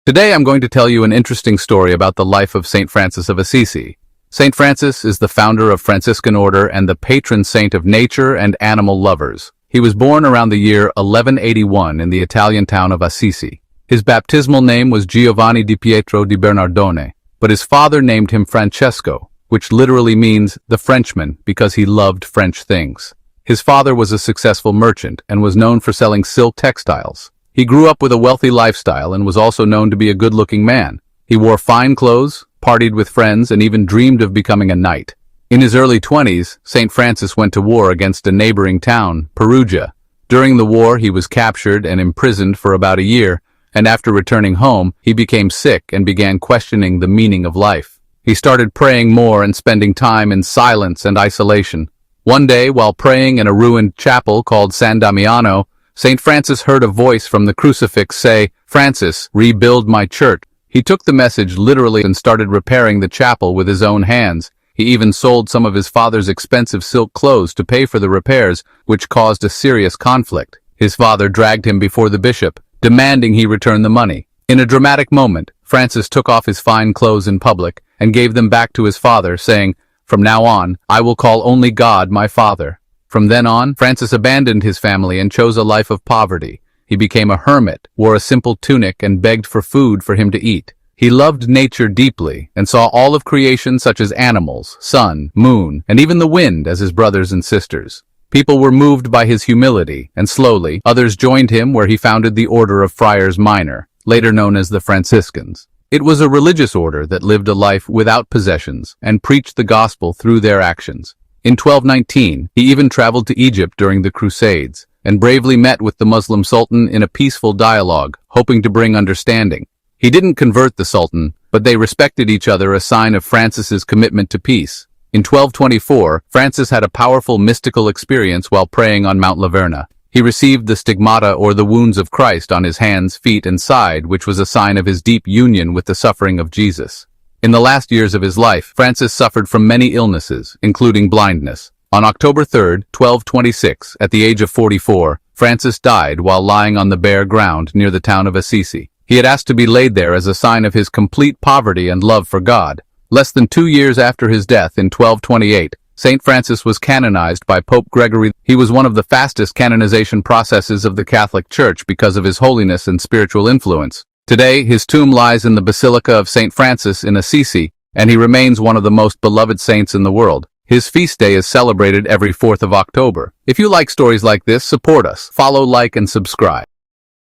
Today I'm going to tell you an interesting story about the life of Saint Francis of Assisi. Saint Francis is the founder of Franciscan order and the patron saint of nature and animal lovers. He was born around the year 1181 in the Italian town of Assisi. His baptismal name was Giovanni di Pietro di Bernardone, but his father named him Francesco, which literally means the Frenchman because he loved French things. His father was a successful merchant and was known for selling silk textiles. He grew up with a wealthy lifestyle and was also known to be a good-looking man. He wore fine clothes, partied with friends, and even dreamed of becoming a knight. In his early 20s, St. Francis went to war against a neighboring town, Perugia. During the war, he was captured and imprisoned for about a year, and after returning home, he became sick and began questioning the meaning of life. He started praying more and spending time in silence and isolation. One day, while praying in a ruined chapel called San Damiano, St. Francis heard a voice from the crucifix say, "Francis, rebuild my church." He took the message literally and started repairing the chapel with his own hands. He even sold some of his father's expensive silk clothes to pay for the repairs, which caused a serious conflict. His father dragged him before the bishop, demanding he return the money. In a dramatic moment, Francis took off his fine clothes in public and gave them back to his father, saying, "From now on, I will call only God my Father." From then on, Francis abandoned his family and chose a life of poverty. He became a hermit, wore a simple tunic, and begged for food for him to eat. He loved nature deeply and saw all of creation such as animals, sun, moon, and even the wind as his brothers and sisters. People were moved by his humility, and slowly, others joined him where he founded the Order of Friars Minor, later known as the Franciscans. It was a religious order that lived a life without possessions and preached the gospel through their actions. In 1219, he even traveled to Egypt during the Crusades and bravely met with the Muslim Sultan in a peaceful dialogue, hoping to bring understanding. He didn't convert the Sultan, but they respected each other, a sign of Francis's commitment to peace. In 1224, Francis had a powerful mystical experience while praying on Mount Laverna. He received the Stigmata, or the wounds of Christ, on his hands, feet, and side, which was a sign of his deep union with the suffering of Jesus. In the last years of his life, Francis suffered from many illnesses, including blindness. On October 3, 1226, at the age of 44, Francis died while lying on the bare ground near the town of Assisi. He had asked to be laid there as a sign of his complete poverty and love for God. Less than 2 years after his death in 1228, St. Francis was canonized by Pope Gregory. He was one of the fastest canonization processes of the Catholic Church because of his holiness and spiritual influence. Today, his tomb lies in the Basilica of St. Francis in Assisi, and he remains one of the most beloved saints in the world. His feast day is celebrated every 4th of October. If you like stories like this, support us. Follow, like, and subscribe.